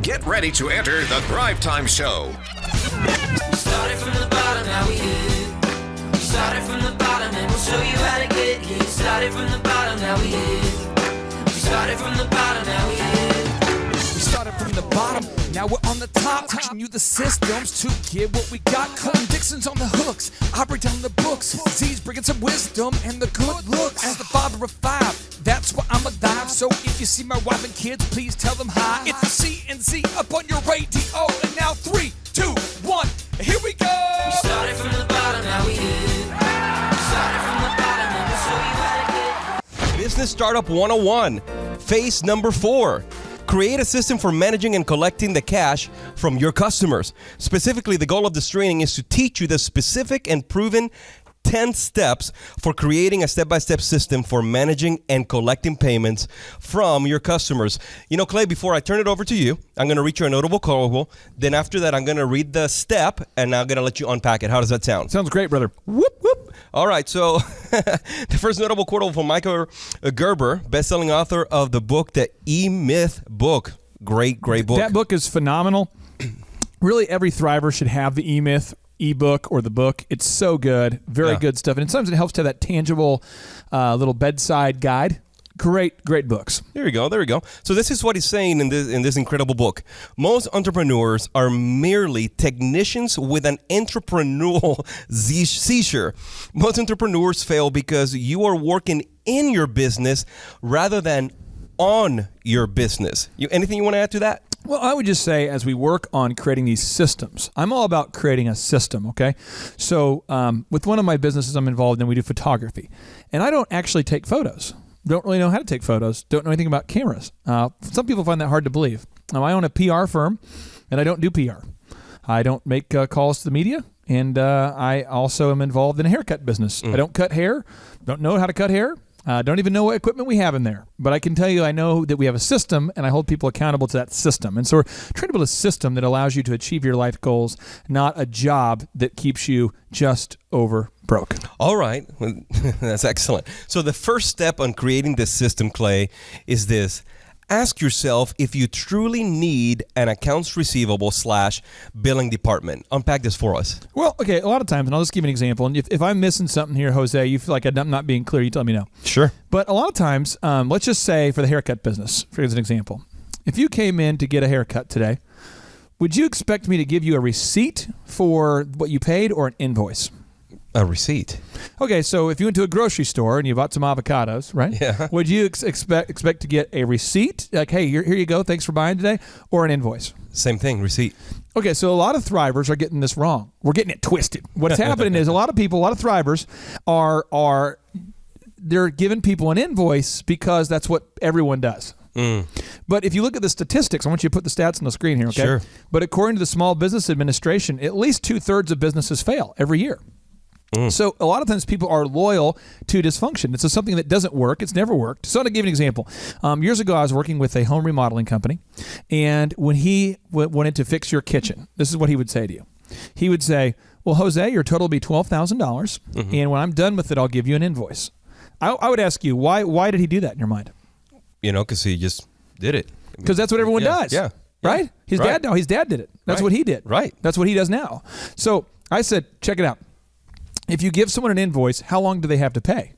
Get ready to enter the Thrivetime Show. We started from the bottom, now we here. We started from the bottom and we'll show you how to get here. Started from the bottom, now we here. We started from the bottom, now we here. We started from the bottom, now we're on the top. Teaching you the systems to get what we got. Colton Dixon's on the hooks, I break down the books. Z's bringing some wisdom and the good looks. As the father of five, that's why I'm a dive. So if you see my wife and kids, please tell them hi. It's the CNC up on your radio. And now 3, 2, 1, here we go. We started from the bottom, now we here. We started from the bottom and we'll show you how to get. Business Startup 101, phase number 4. Create a system for managing and collecting the cash from your customers. Specifically, the goal of this training is to teach you the specific and proven 10 steps for creating a step-by-step system for managing and collecting payments from your customers. You know, Clay, before I turn it over to you, I'm going to read you a notable quotable. Then after that, I'm going to read the step, and I'm going to let you unpack it. How does that sound? Sounds great, brother. Whoop, whoop. All right, so the first notable quotable from Michael Gerber, best-selling author of the book, The E-Myth Book. Great book. That book is phenomenal. Really, every Thriver should have the E-Myth ebook or the book. It's so good. Very good stuff. And sometimes it helps to have that tangible little bedside guide. Great books. There we go. So this is what he's saying in this incredible book. Most entrepreneurs are merely technicians with an entrepreneurial seizure. Most entrepreneurs fail because you are working in your business rather than on your business. Anything you want to add to that? Well, I would just say as we work on creating these systems, I'm all about creating a system, okay? So with one of my businesses I'm involved in, we do photography. And I don't actually take photos. Don't really know how to take photos. Don't know anything about cameras. Some people find that hard to believe. Now, I own a PR firm, and I don't do PR. I don't make calls to the media, and I also am involved in a haircut business. I don't cut hair, don't know how to cut hair. Don't even know what equipment we have in there. But I can tell you I know that we have a system, and I hold people accountable to that system. And so we're trying to build a system that allows you to achieve your life goals, not a job that keeps you just over broke. All right. That's excellent. So the first step on creating this system, Clay, is this. Ask yourself if you truly need an accounts receivable / billing department. Unpack this for us. Well, okay, a lot of times, and I'll just give you an example. And if I'm missing something here, Jose, you feel like I'm not being clear, you tell me no. Sure. But a lot of times, let's just say for the haircut business, for as an example, if you came in to get a haircut today, would you expect me to give you a receipt for what you paid or an invoice? A receipt. Okay, so if you went to a grocery store and you bought some avocados, right? Yeah. Would you expect to get a receipt? Like, hey, here you go, thanks for buying today, or an invoice? Same thing, receipt. Okay, so a lot of Thrivers are getting this wrong. We're getting it twisted. What's happening is a lot of Thrivers are they're giving people an invoice because that's what everyone does. But if you look at the statistics, I want you to put the stats on the screen here, okay? Sure. But according to the Small Business Administration, at least 2/3 of businesses fail every year. So a lot of times people are loyal to dysfunction. It's something that doesn't work. It's never worked. So to give you an example, years ago I was working with a home remodeling company, and when he wanted to fix your kitchen, this is what he would say to you. He would say, well, Jose, your total will be $12,000, and when I'm done with it, I'll give you an invoice. I would ask you, why did he do that in your mind? You know, because he just did it. Because that's what everyone does. Yeah. Right? His dad did it. That's what he did. Right. That's what he does now. So I said, check it out. If you give someone an invoice, how long do they have to pay?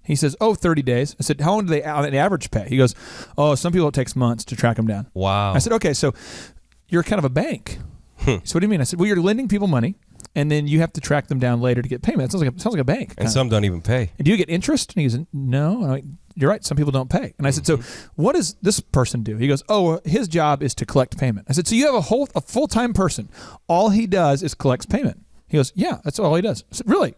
He says, 30 days. I said, how long do they on average pay? He goes, some people it takes months to track them down. Wow. I said, okay, so you're kind of a bank. So what do you mean? I said, well, you're lending people money, and then you have to track them down later to get payment. That sounds like a bank. And some don't even pay. And do you get interest? And he goes, no. And I'm like, you're right. Some people don't pay. And I said, so what does this person do? He goes, his job is to collect payment. I said, so you have a full-time person. All he does is collects payment. He goes, yeah, that's all he does. I said, really?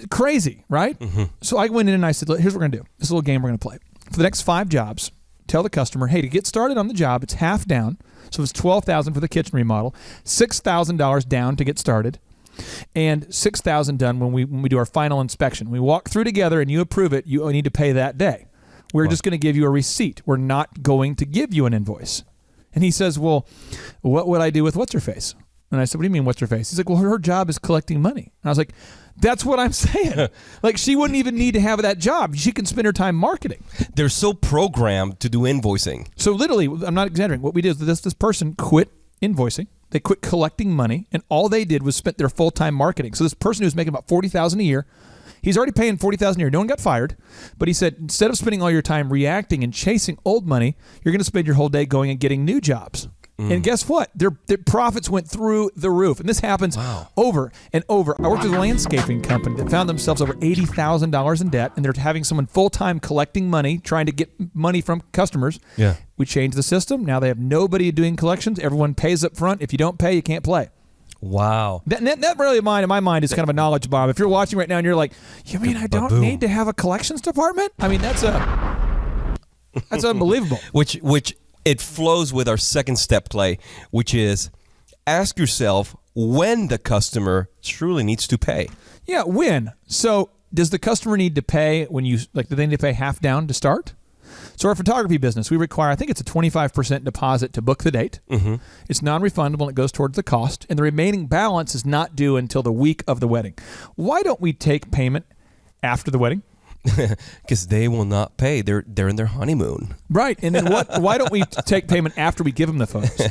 Crazy, right? So I went in and I said, here's what we're going to do. This little game we're going to play. For the next 5 jobs, tell the customer, hey, to get started on the job, it's half down. So it's $12,000 for the kitchen remodel, $6,000 down to get started, and $6,000 done when we do our final inspection. We walk through together and you approve it, you need to pay that day. We're just going to give you a receipt. We're not going to give you an invoice. And he says, well, what would I do with what's-her-face? And I said, what do you mean, what's her face? He's like, well, her job is collecting money. And I was like, that's what I'm saying. Like, she wouldn't even need to have that job. She can spend her time marketing. They're so programmed to do invoicing. So literally, I'm not exaggerating. What we did is this person quit invoicing. They quit collecting money, and all they did was spent their full-time marketing. So this person who's making about $40,000 a year, he's already paying $40,000 a year. No one got fired, but he said, instead of spending all your time reacting and chasing old money, you're going to spend your whole day going and getting new jobs. And guess what? Their profits went through the roof. And this happens over and over. I worked with a landscaping company that found themselves over $80,000 in debt, and they're having someone full-time collecting money, trying to get money from customers. Yeah. We changed the system. Now they have nobody doing collections. Everyone pays up front. If you don't pay, you can't play. Wow. That really in my mind is kind of a knowledge bomb. If you're watching right now and you're like, you mean I don't need to have a collections department? I mean, that's unbelievable. Which it flows with our second step, Clay, which is ask yourself when the customer truly needs to pay. Yeah, when. So does the customer need to pay when do they need to pay half down to start? So our photography business, we require, I think it's a 25% deposit to book the date. Mm-hmm. It's non-refundable and it goes towards the cost. And the remaining balance is not due until the week of the wedding. Why don't we take payment after the wedding? Because they will not pay. They're in their honeymoon. Right. And then why don't we take payment after we give them the photos?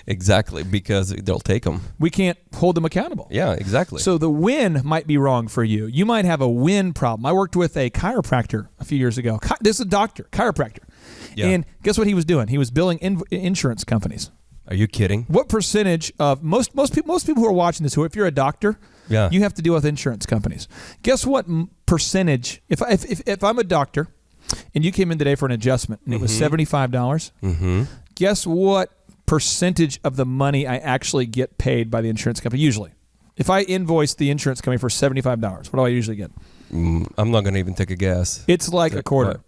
Exactly. Because they'll take them. We can't hold them accountable. Yeah, exactly. So the when might be wrong for you. You might have a when problem. I worked with a chiropractor a few years ago. This is a doctor, chiropractor. Yeah. And guess what he was doing? He was billing insurance companies. Are you kidding? What percentage of most people who are watching this, if you're a doctor, you have to deal with insurance companies. Guess what percentage? If I'm a doctor and you came in today for an adjustment and it was $75, guess what percentage of the money I actually get paid by the insurance company? Usually, if I invoice the insurance company for $75, what do I usually get? I'm not going to even take a guess. It's like a quarter.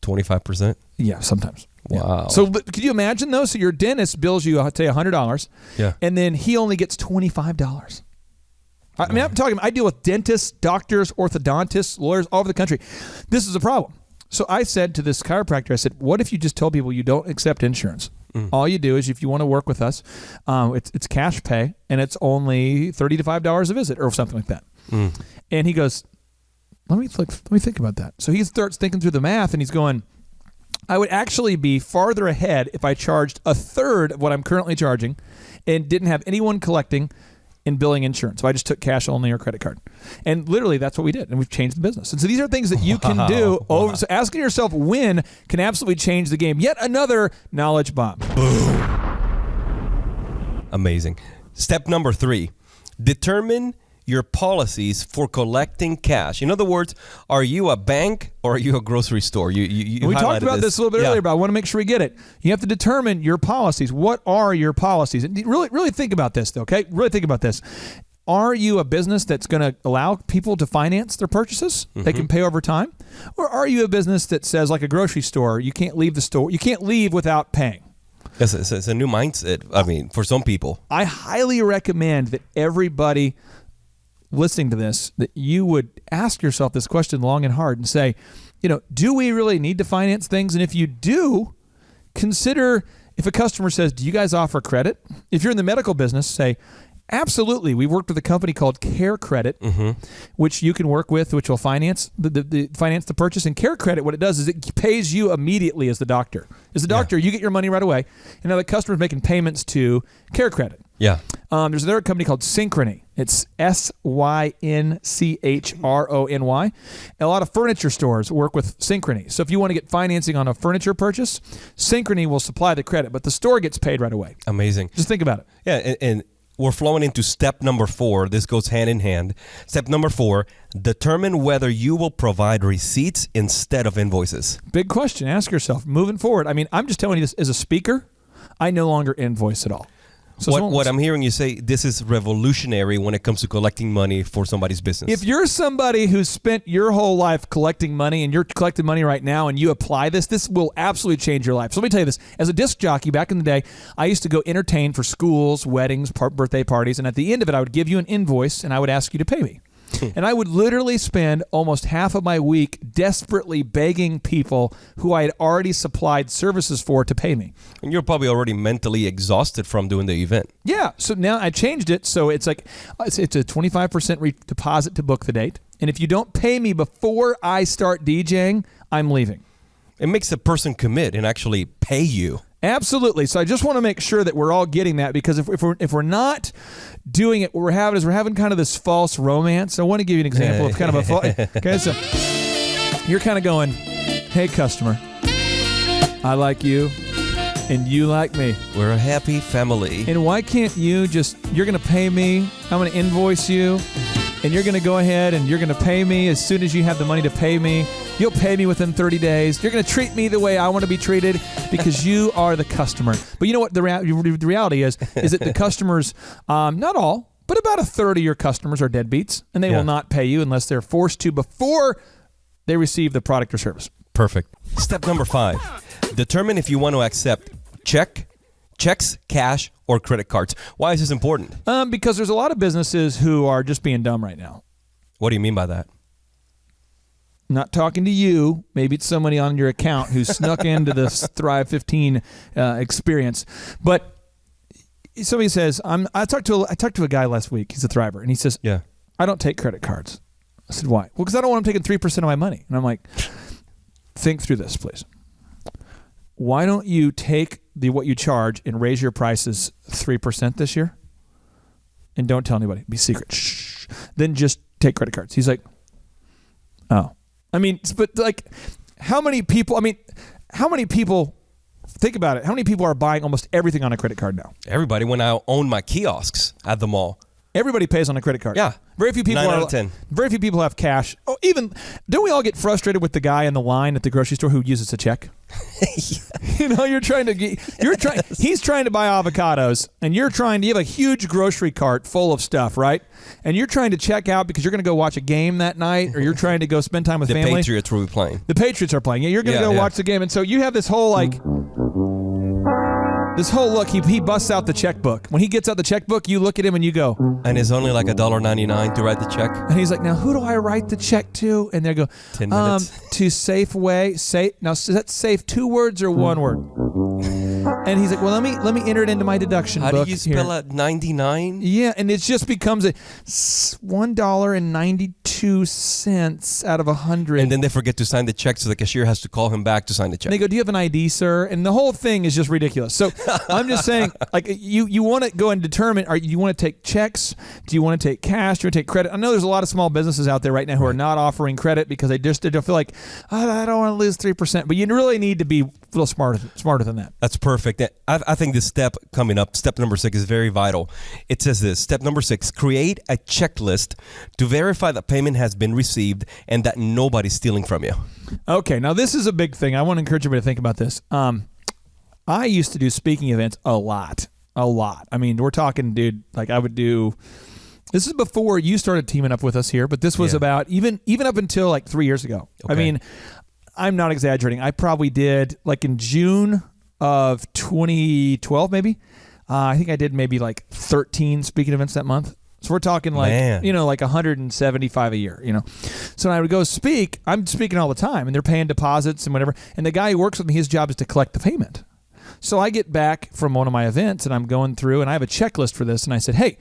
25%? Yeah, sometimes. Wow. Yeah. So could you imagine though? So your dentist bills you, I'll tell you $100, and then he only gets $25. I mean, I deal with dentists, doctors, orthodontists, lawyers all over the country. This is a problem. So I said to this chiropractor, I said, what if you just told people you don't accept insurance? All you do is if you want to work with us, it's cash pay, and it's only $30 to $5 a visit or something like that. And he goes, let me think about that. So he starts thinking through the math, and he's going, I would actually be farther ahead if I charged a third of what I'm currently charging and didn't have anyone collecting and billing insurance. So I just took cash only or credit card. And literally that's what we did. And we've changed the business. And so these are things that you can do. So asking yourself when can absolutely change the game. Yet another knowledge bomb. Boom. Amazing. Step number 3, determine your policies for collecting cash. In other words, are you a bank or are you a grocery store? You we talked about this a little bit earlier, but I want to make sure we get it. You have to determine your policies. What are your policies? And really think about this, though, okay? Really think about this. Are you a business that's going to allow people to finance their purchases? They can pay over time? Or are you a business that says, like a grocery store, you can't leave the store, you can't leave without paying? Yes, it's a new mindset, I mean, for some people. I highly recommend that everybody listening to this, that you would ask yourself this question long and hard and say, do we really need to finance things? And if you do, consider if a customer says, do you guys offer credit? If you're in the medical business, say, absolutely. We worked with a company called Care Credit, which you can work with, which will finance the purchase. And Care Credit, what it does is it pays you immediately as the doctor. As the doctor, you get your money right away. And now the customer's making payments to Care Credit. Yeah. There's another company called Synchrony. It's SYNCHRONY. A lot of furniture stores work with Synchrony. So if you want to get financing on a furniture purchase, Synchrony will supply the credit, but the store gets paid right away. Amazing. Just think about it. Yeah, and we're flowing into step number 4. This goes hand in hand. Step number 4, determine whether you will provide receipts instead of invoices. Big question. Ask yourself. Moving forward, I mean, I'm just telling you this as a speaker, I no longer invoice at all. So what I'm hearing you say, this is revolutionary when it comes to collecting money for somebody's business. If you're somebody who's spent your whole life collecting money and you're collecting money right now and you apply this will absolutely change your life. So let me tell you this. As a disc jockey back in the day, I used to go entertain for schools, weddings, birthday parties, and at the end of it, I would give you an invoice and I would ask you to pay me. And I would literally spend almost half of my week desperately begging people who I had already supplied services for to pay me. And you're probably already mentally exhausted from doing the event. Yeah. So now I changed it. So it's like, it's a 25% deposit to book the date. And if you don't pay me before I start DJing, I'm leaving. It makes the person commit and actually pay you. Absolutely. So I just want to make sure that we're all getting that, because if we're not doing it, what we're having kind of this false romance. I want to give you an example of kind of a okay. So you're kind of going, "Hey, customer, I like you, and you like me. We're a happy family. And why can't you you're going to pay me? I'm going to invoice you, and you're going to go ahead and you're going to pay me as soon as you have the money to pay me. You'll pay me within 30 days. You're going to treat me the way I want to be treated because you are the customer." But you know what the reality is that the customers, not all, but about a third of your customers are deadbeats, and they will not pay you unless they're forced to before they receive the product or service. Perfect. Step number 5. Determine if you want to accept checks, cash, or credit cards. Why is this important? Because there's a lot of businesses who are just being dumb right now. What do you mean by that? Not talking to you. Maybe it's somebody on your account who snuck into this Thrive 15 experience. But somebody says, I talked to a guy last week. He's a Thriver, and he says, Yeah. I don't take credit cards. I said, why? Well, because I don't want them taking 3% of my money. And I'm like, think through this, please. Why don't you take what you charge and raise your prices 3% this year? And don't tell anybody. Be secret. Shh. Then just take credit cards. He's like, oh. I mean, but like, how many people, think about it. How many people are buying almost everything on a credit card now? Everybody. When I own my kiosks at the mall. Everybody pays on a credit card. Yeah. Very few people 9 out of 10. Very few people have cash. Oh, don't we all get frustrated with the guy in the line at the grocery store who uses a check? You know, he's trying to buy avocados, and you have a huge grocery cart full of stuff, right? And you're trying to check out because you're going to go watch a game that night, or you're trying to go spend time with family. The Patriots will be playing. The Patriots are playing. Yeah, you're going to go watch the game. And so you have this whole look, he busts out the checkbook. When he gets out the checkbook, you look at him and you go, and it's only like $1.99 to write the check. And he's like, now who do I write the check to? And they go, 10 minutes. To Safeway. Now, is that safe 2 words or 1 word? And he's like, well, let me enter it into my deduction book. How do you spell out 99? Yeah, and it just becomes $1.92 out of 100. And then they forget to sign the check, so the cashier has to call him back to sign the check. And they go, do you have an ID, sir? And the whole thing is just ridiculous. So I'm just saying, like, you want to go and determine, you want to take checks? Do you want to take cash? Do you want to take credit? I know there's a lot of small businesses out there right now who are not offering credit because they don't feel like, I don't want to lose 3%. But you really need to be a little smarter than that. That's perfect. I think this step coming up, step number 6, is very vital. It says this, step number 6, create a checklist to verify that payment has been received and that nobody's stealing from you. Okay, now this is a big thing. I want to encourage everybody to think about this. I used to do speaking events a lot. I mean, we're talking, dude, like I would do, this is before you started teaming up with us here, but this was about even up until like 3 years ago. Okay. I mean, I'm not exaggerating. I probably did like in June of 2012, maybe. I think I did maybe like 13 speaking events that month. So we're talking like, like 175 a year, So when I would go speak, I'm speaking all the time, and they're paying deposits and whatever. And the guy who works with me, his job is to collect the payment. So I get back from one of my events, and I'm going through, and I have a checklist for this. And I said, hey,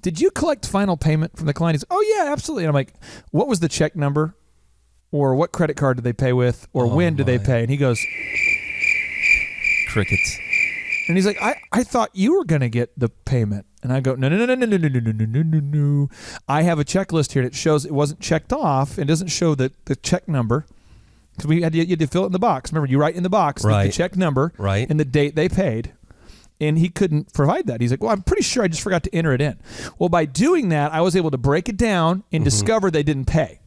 did you collect final payment from the client? He said, oh, yeah, absolutely. And I'm like, what was the check number? Or what credit card did they pay with? Or when did they pay? And he goes, crickets. And he's like, I thought you were going to get the payment. And I go, no. I have a checklist here that shows it wasn't checked off. It doesn't show the check number. Because you had to fill it in the box. Remember, you write in the box the check number and the date they paid. And he couldn't provide that. He's like, well, I'm pretty sure I just forgot to enter it in. Well, by doing that, I was able to break it down and discover they didn't pay.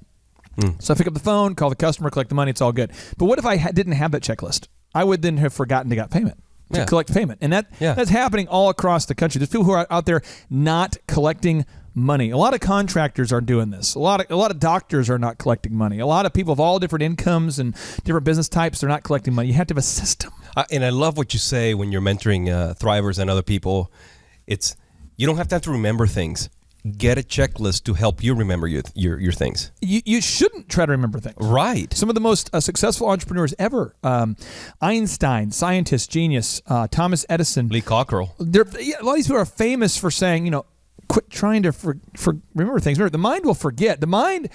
So I pick up the phone, call the customer, collect the money. It's all good. But what if I didn't have that checklist? I would then have forgotten to get payment. To collect payment. And that's happening all across the country. There's people who are out there not collecting money. A lot of contractors are doing this. A lot of doctors are not collecting money. A lot of people of all different incomes and different business types, they're not collecting money. You have to have a system. And I love what you say when you're mentoring Thrivers and other people. You don't have to remember things. get a checklist to help you remember your things. You shouldn't try to remember things. Right. Some of the most successful entrepreneurs ever, Einstein, scientist, genius, Thomas Edison. Lee Cockrell. A lot of these people are famous for saying, quit trying to remember things. Remember, the mind will forget. The mind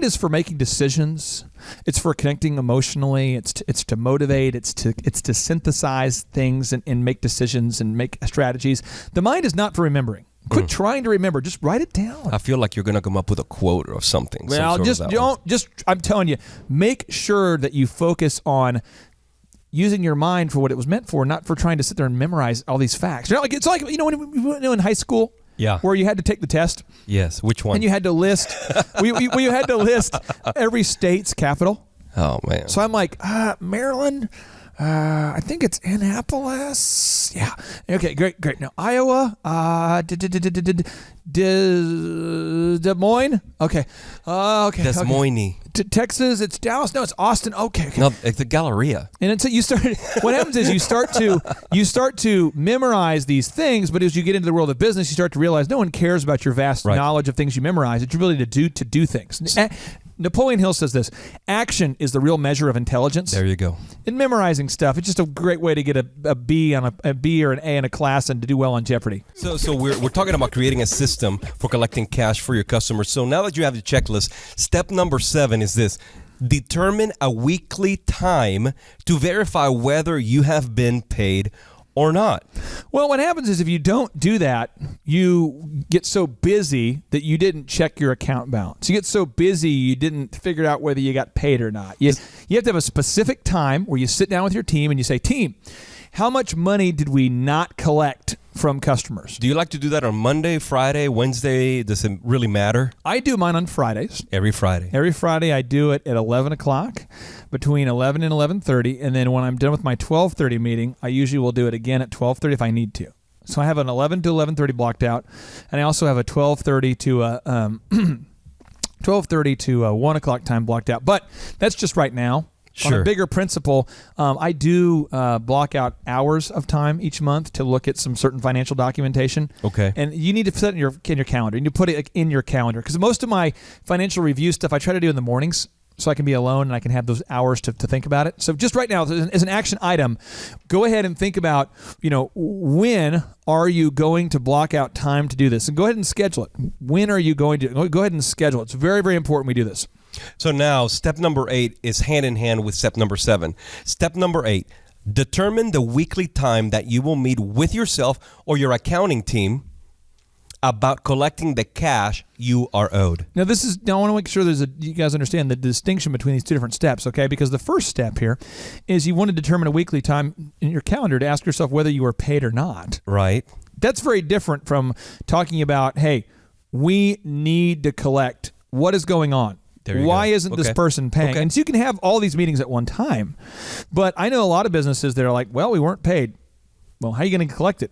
is for making decisions. It's for connecting emotionally. It's to motivate. It's to synthesize things and make decisions and make strategies. The mind is not for remembering. Quit trying to remember. Just write it down. I feel like you're gonna come up with a quote or something. Well, I'm telling you, make sure that you focus on using your mind for what it was meant for, not for trying to sit there and memorize all these facts. It's like when in high school. Yeah. Where you had to take the test. Yes. Which one? And you had to list. we had to list every state's capital. Oh man. So I'm like, Maryland. I think it's Annapolis. Yeah. Okay. Great. Now Iowa. Des Moines. Okay. Okay. Des Moines. Texas. It's Dallas. No, it's Austin. Okay. No, it's the Galleria. And until you start, what happens is you start to memorize these things, but as you get into the world of business, you start to realize no one cares about your vast knowledge of things you memorize. It's your ability to do things. Napoleon Hill says this: action is the real measure of intelligence. There you go. In memorizing stuff, it's just a great way to get a B on a B or an A in a class and to do well on Jeopardy. So we're talking about creating a system for collecting cash for your customers. So now that you have the checklist, step number 7 is this: determine a weekly time to verify whether you have been paid or not. Well, what happens is if you don't do that, you get so busy that you didn't check your account balance. You get so busy you didn't figure out whether you got paid or not. You have to have a specific time where you sit down with your team and you say, team, how much money did we not collect from customers? Do you like to do that on Monday, Friday, Wednesday? Does it really matter? I do mine on Fridays. Every Friday. Every Friday I do it at 11 o'clock, between 11 and 11:30. And then when I'm done with my 12:30 meeting, I usually will do it again at 12:30 if I need to. So I have an 11 to 11:30 blocked out. And I also have a 12:30 to 1 o'clock time blocked out. But that's just right now. Sure. On a bigger principle, I do block out hours of time each month to look at some certain financial documentation. Okay. And you need to set it in your calendar. You need to put it in your calendar because most of my financial review stuff I try to do in the mornings so I can be alone and I can have those hours to think about it. So just right now, as an action item, go ahead and think about, when are you going to block out time to do this? And go ahead and schedule it. When are you going to? Go ahead and schedule it. It's very, very important we do this. So now step number 8 is hand in hand with step number 7. Step number 8, determine the weekly time that you will meet with yourself or your accounting team about collecting the cash you are owed. Now I want to make sure you guys understand the distinction between these two different steps, okay? Because the first step here is you want to determine a weekly time in your calendar to ask yourself whether you are paid or not. Right. That's very different from talking about, hey, we need to collect. What is going on? Why isn't this person paying? Okay. And so you can have all these meetings at one time. But I know a lot of businesses that are like, well, we weren't paid. Well, how are you going to collect it?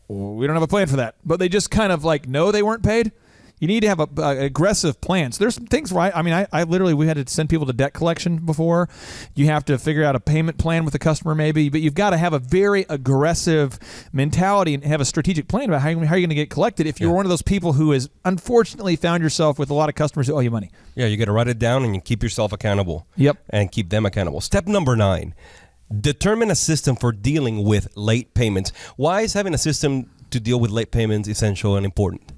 We don't have a plan for that. But they just kind of like know they weren't paid. You need to have an aggressive plan. So there's some things where I literally, we had to send people to debt collection before. You have to figure out a payment plan with the customer maybe, but you've got to have a very aggressive mentality and have a strategic plan about how you're going to get collected if you're one of those people who has unfortunately found yourself with a lot of customers who owe you money. Yeah, you got to write it down and you keep yourself accountable. Yep. And keep them accountable. Step number 9, determine a system for dealing with late payments. Why is having a system to deal with late payments essential and important?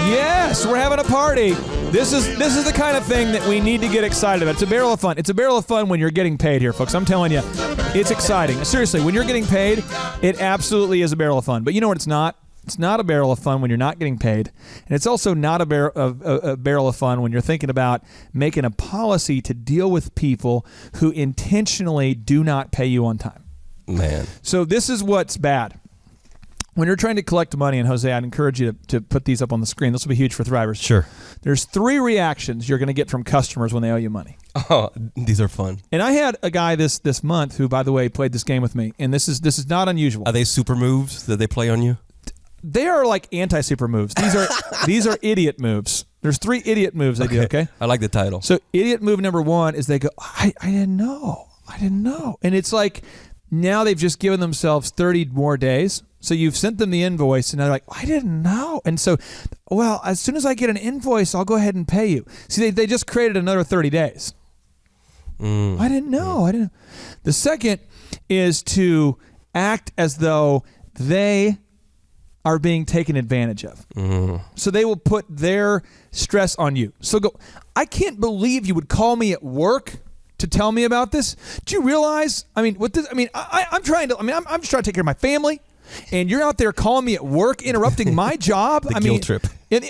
Yes, we're having a party. This is the kind of thing that we need to get excited about. It's a barrel of fun. It's a barrel of fun when you're getting paid here, folks. I'm telling you, it's exciting. Seriously, when you're getting paid, it absolutely is a barrel of fun. But you know what it's not? It's not a barrel of fun when you're not getting paid. And it's also not a barrel of fun when you're thinking about making a policy to deal with people who intentionally do not pay you on time. Man. So this is what's bad. When you're trying to collect money, and Jose, I'd encourage you to put these up on the screen. This will be huge for Thrivers. Sure. There's 3 reactions you're going to get from customers when they owe you money. Oh, these are fun. And I had a guy this month who, by the way, played this game with me, and this is not unusual. Are they super moves that they play on you? They are like anti-super moves. These are idiot moves. There's 3 idiot moves they do, okay? I like the title. So idiot move number 1 is they go, I didn't know. And it's like now they've just given themselves 30 more days So you've sent them the invoice, and they're like, I didn't know. And so, well, as soon as I get an invoice, I'll go ahead and pay you. See, they just created another 30 days. I didn't know. The second is to act as though they are being taken advantage of. So they will put their stress on you. So go, I can't believe you would call me at work to tell me about this. Do you realize, I'm just trying to take care of my family. And you're out there calling me at work, interrupting my job. The guilt trip.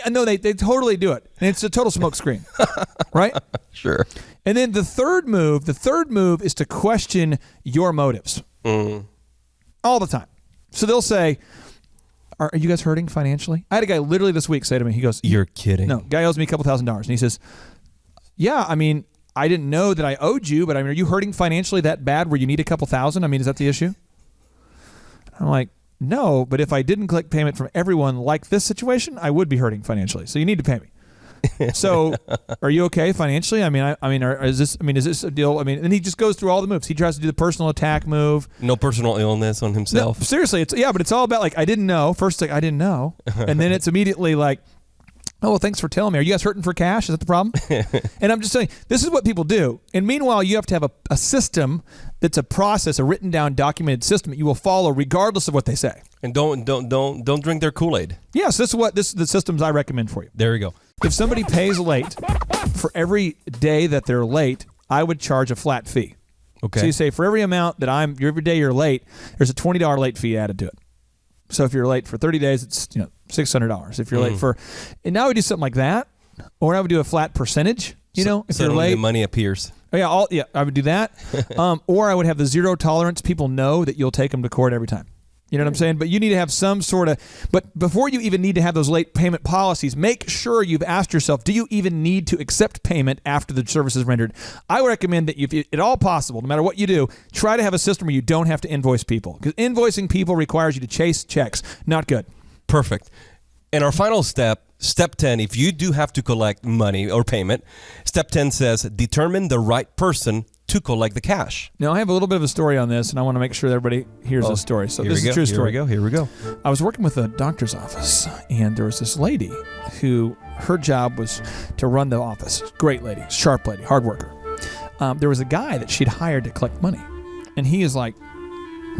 No, they totally do it. And it's a total smoke screen, right? Sure. And then the third move is to question your motives all the time. So they'll say, are you guys hurting financially? I had a guy literally this week say to me, he goes, you're kidding. No, guy owes me a couple $1,000s. And he says, yeah, I didn't know that I owed you, but are you hurting financially that bad where you need a couple $1,000? Is that the issue? I'm like, no, but if I didn't collect payment from everyone like this situation, I would be hurting financially. So you need to pay me. So, are you okay financially? Is this a deal? And he just goes through all the moves. He tries to do the personal attack move. No personal illness on himself. No, seriously, but it's all about like I didn't know. First, like I didn't know, and then it's immediately like, oh, well, thanks for telling me. Are you guys hurting for cash? Is that the problem? And I'm just saying, this is what people do. And meanwhile, you have to have a system that's a process, a written down, documented system that you will follow regardless of what they say. And don't drink their Kool-Aid. Yes, this is the systems I recommend for you. There you go. If somebody pays late, for every day that they're late, I would charge a flat fee. Okay. So you say for every amount that every day you're late, there's a $20 late fee added to it. So if you're late for 30 days, it's $600. If you're late and now we do something like that, or I would do a flat percentage. If you're late, the money appears. Oh yeah, I would do that. Or I would have the zero tolerance. People know that you'll take them to court every time. You know what I'm saying? But you need to have some sort of. But before you even need to have those late payment policies, make sure you've asked yourself: do you even need to accept payment after the service is rendered? I would recommend that if at all possible, no matter what you do, try to have a system where you don't have to invoice people, because invoicing people requires you to chase checks. Not good. Perfect. And our final step, step 10, if you do have to collect money or payment, step 10 says determine the right person to collect the cash. Now, I have a little bit of a story on this, and I want to make sure that everybody hears this story. So this is a true story. Here we go. I was working with a doctor's office, and there was this lady who her job was to run the office. Great lady, sharp lady, hard worker. There was a guy that she'd hired to collect money, and he is like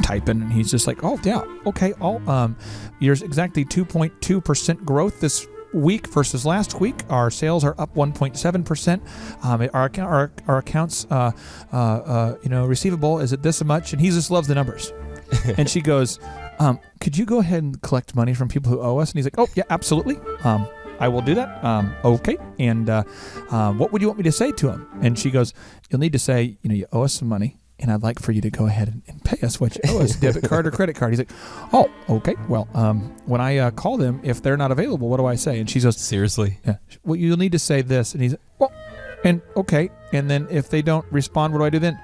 typing, and he's just like, oh, yeah, okay. There's exactly 2.2% growth this week versus last week. Our sales are up 1.7%. Our accounts, receivable is at this much, and he just loves the numbers. And she goes, could you go ahead and collect money from people who owe us? And he's like, oh yeah, absolutely. I will do that. Okay. And what would you want me to say to him? And she goes, you'll need to say, you owe us some money, and I'd like for you to go ahead and pay us what you owe us, debit card or credit card. He's like, oh, okay. Well, when I call them, if they're not available, what do I say? And she goes, seriously? Yeah. Well, you'll need to say this. And he's like, well, and okay. And then if they don't respond, what do I do then?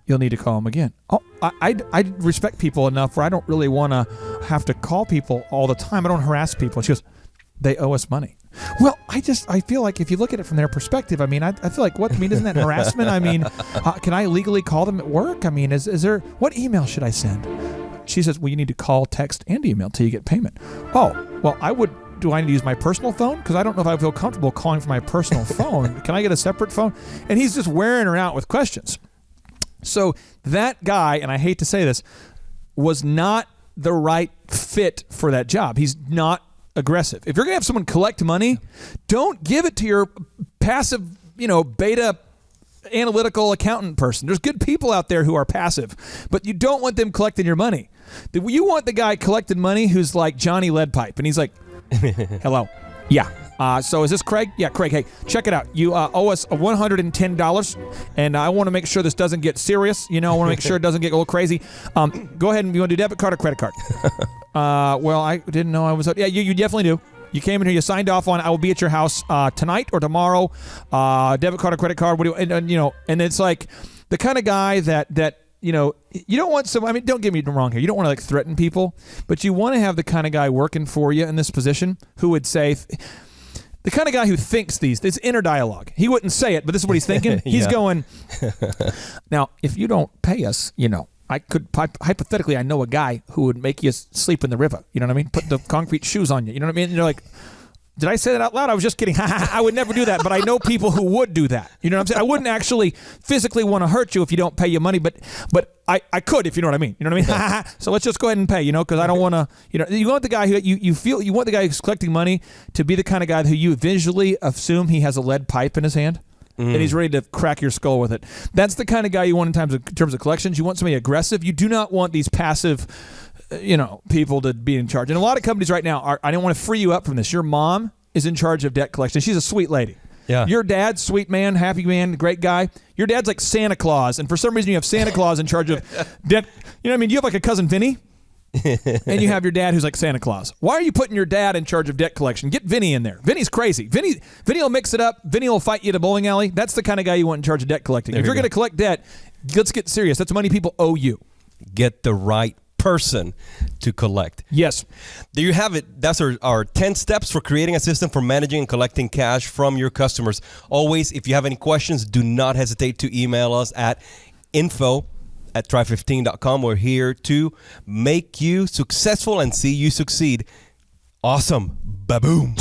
You'll need to call them again. Oh, I respect people enough where I don't really want to have to call people all the time. I don't harass people. And she goes, they owe us money. Well, I feel like if you look at it from their perspective, I feel like isn't that harassment? Can I legally call them at work? Is there, what email should I send? She says, well, you need to call, text, and email till you get payment. Oh, well, do I need to use my personal phone? Because I don't know if I feel comfortable calling from my personal phone. Can I get a separate phone? And he's just wearing her out with questions. So that guy, and I hate to say this, was not the right fit for that job. He's not aggressive. If you're going to have someone collect money, don't give it to your passive, beta analytical accountant person. There's good people out there who are passive, but you don't want them collecting your money. You want the guy collecting money who's like Johnny Leadpipe, and he's like, hello. Yeah. So is this Craig? Yeah, Craig. Hey, check it out. You owe us $110, and I want to make sure this doesn't get serious. I want to make sure it doesn't get a little crazy. Go ahead and you want to do debit card or credit card? Well, I didn't know I was. Yeah, you definitely do. You came in here. You signed off on. I will be at your house tonight or tomorrow. Debit card or credit card? What do you? And it's like the kind of guy that. You don't want some. Don't get me wrong here. You don't want to threaten people, but you want to have the kind of guy working for you in this position who would say. The kind of guy who thinks this inner dialogue. He wouldn't say it, but this is what he's thinking. He's going, now, if you don't pay us, hypothetically, I know a guy who would make you sleep in the river. You know what I mean? Put the concrete shoes on you. You know what I mean? And you're like, did I say that out loud? I was just kidding. I would never do that, but I know people who would do that. You know what I'm saying? I wouldn't actually physically want to hurt you if you don't pay your money, but I could, if you know what I mean. You know what I mean? So let's just go ahead and pay, because I don't want to, you want the guy who you want the guy who's collecting money to be the kind of guy who you visually assume he has a lead pipe in his hand. And he's ready to crack your skull with it. That's the kind of guy you want in terms of collections. You want somebody aggressive. You do not want these passive, people to be in charge. And a lot of companies right now I don't want to free you up from this. Your mom is in charge of debt collection. She's a sweet lady. Yeah. Your dad's sweet man, happy man, great guy. Your dad's like Santa Claus, and for some reason you have Santa Claus in charge of debt. You know what I mean? You have like a cousin Vinny. And you have your dad who's like Santa Claus. Why are you putting your dad in charge of debt collection? Get Vinny in there. Vinny's crazy. Vinny will mix it up. Vinny will fight you at a bowling alley. That's the kind of guy you want in charge of debt collecting. If you're going to collect debt, let's get serious. That's money people owe you. Get the right person to collect. Yes. There you have it. That's our 10 steps for creating a system for managing and collecting cash from your customers. Always, if you have any questions, do not hesitate to email us at info@thrive15.com. We're here to make you successful and see you succeed. Awesome. Ba-boom.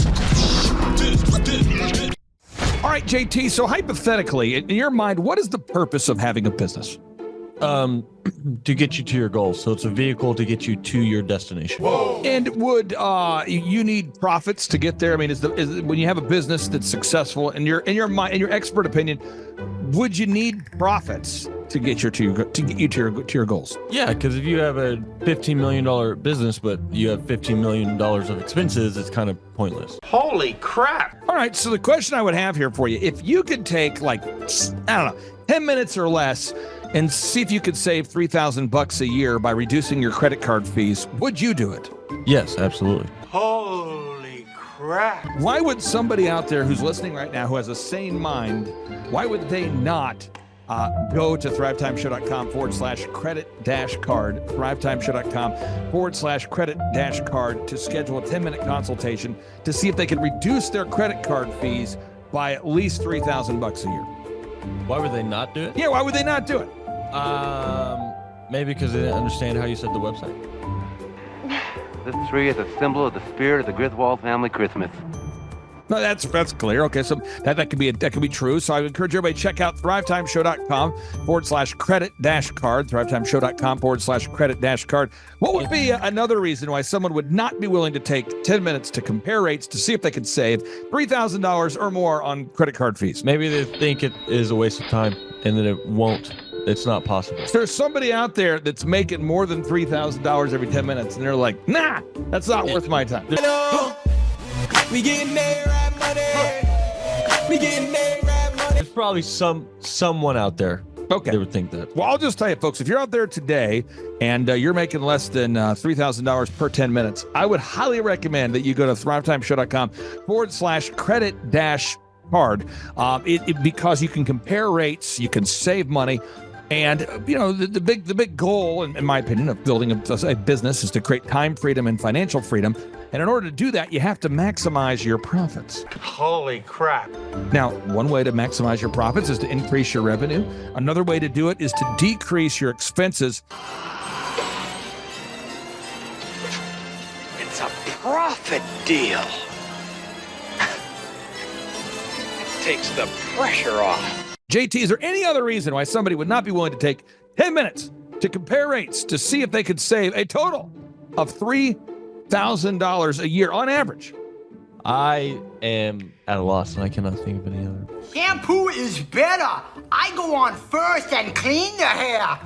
All right, JT, so hypothetically, in your mind, what is the purpose of having a business? To get you to your goals. So it's a vehicle to get you to your destination. Whoa. And would you need profits to get there? I mean, is when you have a business that's successful, in your mind, in your expert opinion, would you need profits to get you to your goals? Yeah, because if you have a $15 million business, but you have $15 million of expenses, it's kind of pointless. Holy crap. All right, so the question I would have here for you, if you could take 10 minutes or less and see if you could save $3,000 a year by reducing your credit card fees, would you do it? Yes, absolutely. Holy crap. Why would somebody out there who's listening right now who has a sane mind, why would they not go to thrivetimeshow.com/credit-card, thrivetimeshow.com/credit-card to schedule a 10-minute consultation to see if they can reduce their credit card fees by at least $3,000 a year. Why would they not do it? Yeah, why would they not do it? Maybe because they didn't understand how you said the website. The tree is a symbol of the spirit of the Griswold family Christmas. No, that's clear. Okay, so that could be true. So I would encourage everybody to check out thrivetimeshow.com/credit-card, thrivetimeshow.com/credit-card. What would be another reason why someone would not be willing to take 10 minutes to compare rates to see if they could save $3,000 or more on credit card fees? Maybe they think it is a waste of time and that it won't. It's not possible. There's somebody out there that's making more than $3,000 every 10 minutes, and they're like, nah, that's not worth my time. We getting there, right money. We getting there, right money. There's probably someone out there that would think that. Well, I'll just tell you, folks, if you're out there today and you're making less than $3,000 per 10 minutes, I would highly recommend that you go to thrivetimeshow.com/credit-card because you can compare rates, you can save money. And, the big goal, in my opinion, of building a business is to create time freedom and financial freedom. And in order to do that, you have to maximize your profits. Holy crap. Now, one way to maximize your profits is to increase your revenue. Another way to do it is to decrease your expenses. It's a profit deal. It takes the pressure off. JT, is there any other reason why somebody would not be willing to take 10 minutes to compare rates to see if they could save a total of $3,000 a year on average? I am at a loss and I cannot think of any other. Shampoo is better. I go on first and clean the hair.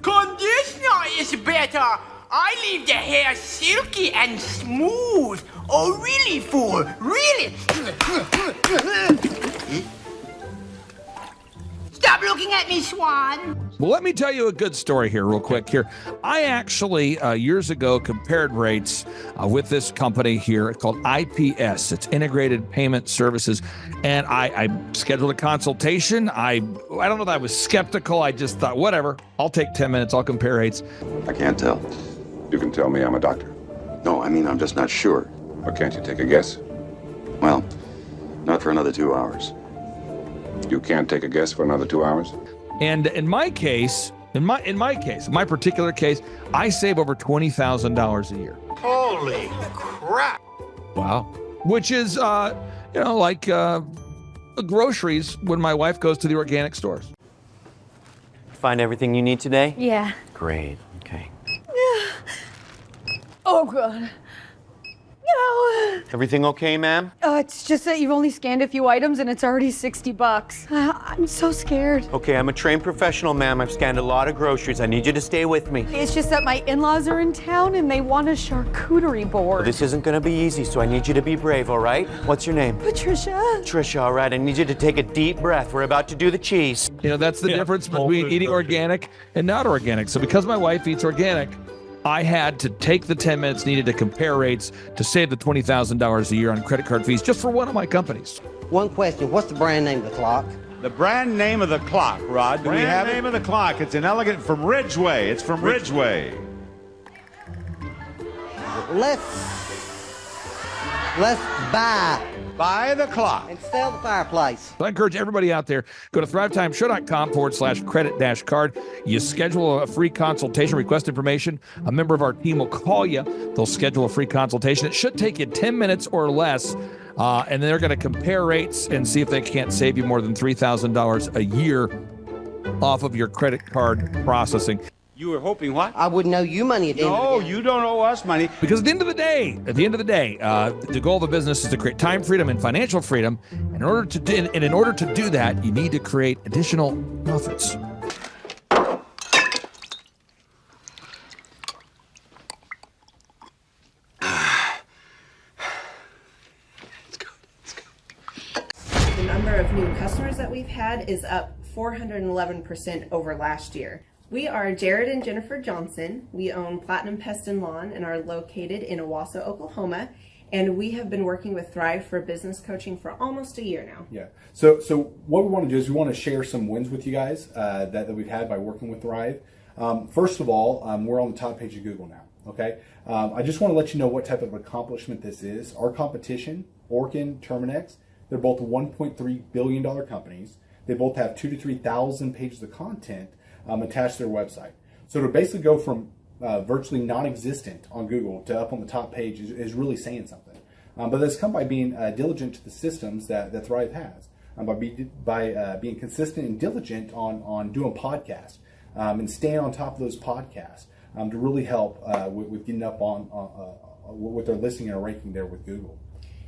Conditioner is better. I leave the hair silky and smooth. Oh, really, fool? Really? Stop looking at me, Swan. Well, let me tell you a good story here real quick here. I actually, years ago, compared rates with this company here called IPS. It's Integrated Payment Services. And I scheduled a consultation. I don't know that I was skeptical. I just thought, whatever, I'll take 10 minutes. I'll compare rates. I can't tell. You can tell me I'm a doctor. No, I mean, I'm just not sure. Or can't you take a guess? Well, not for another 2 hours. You can't take a guess for another 2 hours? And in my case, In my case, in my particular case, I save over $20,000 a year. Holy crap. Wow. Which is, like groceries when my wife goes to the organic stores. Find everything you need today? Yeah. Great. Okay. Oh, God. No. Everything okay, ma'am? It's just that you've only scanned a few items and it's already $60. I'm so scared. Okay, I'm a trained professional, ma'am. I've scanned a lot of groceries. I need you to stay with me. It's just that my in-laws are in town and they want a charcuterie board. Well, this isn't gonna be easy, so I need you to be brave, all right? What's your name? Patricia. Trisha, all right. I need you to take a deep breath. We're about to do the cheese. That's the difference between eating organic and not organic. So because my wife eats organic, I had to take the 10 minutes needed to compare rates to save the $20,000 a year on credit card fees just for one of my companies. One question, what's the brand name of the clock? The brand name of the clock, Rod. Do we have name of the clock? It's an elegant from Ridgeway. It's from Ridgeway. Let's buy the clock and sell the fireplace. So I encourage everybody out there, go to thrivetimeshow.com/credit-card. You schedule a free consultation, request information. A member of our team will call you. They'll schedule a free consultation. It should take you 10 minutes or less. And then they're going to compare rates and see if they can't save you more than $3,000 a year off of your credit card processing. You were hoping what? I wouldn't owe you money at the end of the day. No, you don't owe us money. Because at the end of the day, the goal of a business is to create time freedom and financial freedom. And in order to do that, you need to create additional profits. The number of new customers that we've had is up 411% over last year. We are Jared and Jennifer Johnson. We own Platinum Pest and Lawn and are located in Owasso, Oklahoma. And we have been working with Thrive for business coaching for almost a year now. Yeah. So what we want to do is we want to share some wins with you guys that we've had by working with Thrive. First of all, we're on the top page of Google now. Okay. I just want to let you know what type of accomplishment this is. Our competition, Orkin, Terminex, they're both $1.3 billion companies. They both have 2,000 to 3,000 pages of content attached to their website. So to basically go from virtually non-existent on Google to up on the top page is really saying something. But that's come by being diligent to the systems that Thrive has, by being consistent and diligent on doing podcasts and staying on top of those podcasts to really help with getting up on with their listing and ranking there with Google.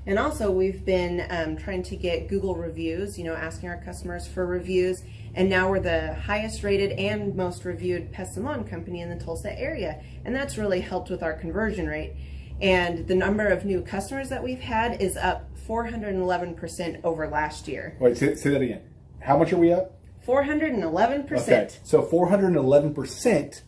And also we've been trying to get Google reviews, asking our customers for reviews. And now we're the highest rated and most reviewed pest and lawn company in the Tulsa area. And that's really helped with our conversion rate. And the number of new customers that we've had is up 411% over last year. Wait, say that again. How much are we up? 411%. Okay, so 411%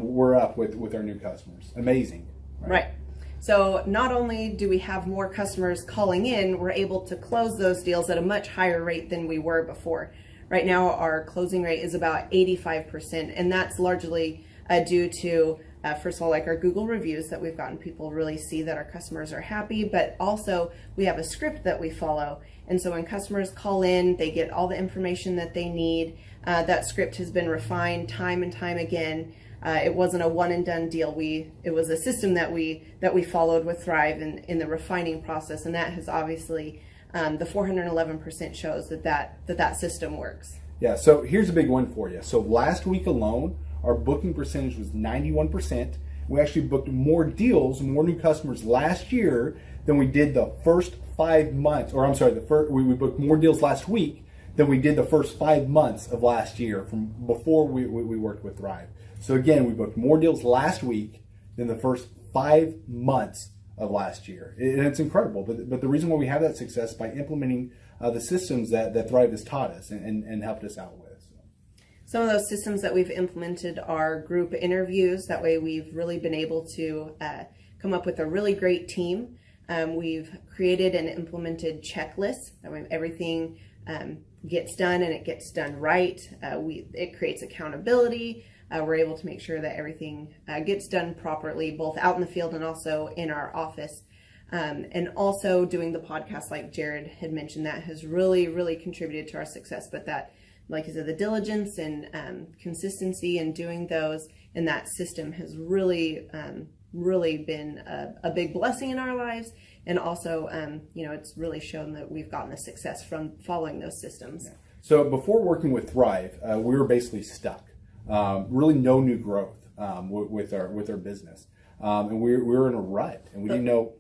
we're up with our new customers. Amazing. Right. So not only do we have more customers calling in, we're able to close those deals at a much higher rate than we were before. Right now, our closing rate is about 85%, and that's largely due to, first of all, like our Google reviews that we've gotten people really see that our customers are happy, but also we have a script that we follow. And so when customers call in, they get all the information that they need. That script has been refined time and time again. It wasn't a one and done deal. It was a system that we followed with Thrive in the refining process, and that has obviously the 411% shows that system works. Yeah, so here's a big one for you. So last week alone, our booking percentage was 91%. We actually booked more deals, more new customers last year than we did the first 5 months, or I'm sorry, we booked more deals last week than we did the first 5 months of last year from before we worked with Thrive. So again, we booked more deals last week than the first 5 months of last year. And it's incredible. But the reason why we have that success is by implementing the systems that Thrive has taught us and helped us out with. Some of those systems that we've implemented are group interviews. That way we've really been able to come up with a really great team. We've created and implemented checklists. That way everything gets done and it gets done right. It creates accountability. We're able to make sure that everything gets done properly, both out in the field and also in our office. And also doing the podcast, like Jared had mentioned, that has really, really contributed to our success. But like I said, the diligence and consistency in doing those in that system has really been a big blessing in our lives. And also, it's really shown that we've gotten the success from following those systems. So before working with Thrive, we were basically stuck. Really no new growth with our business. And we were in a rut, and we didn't know.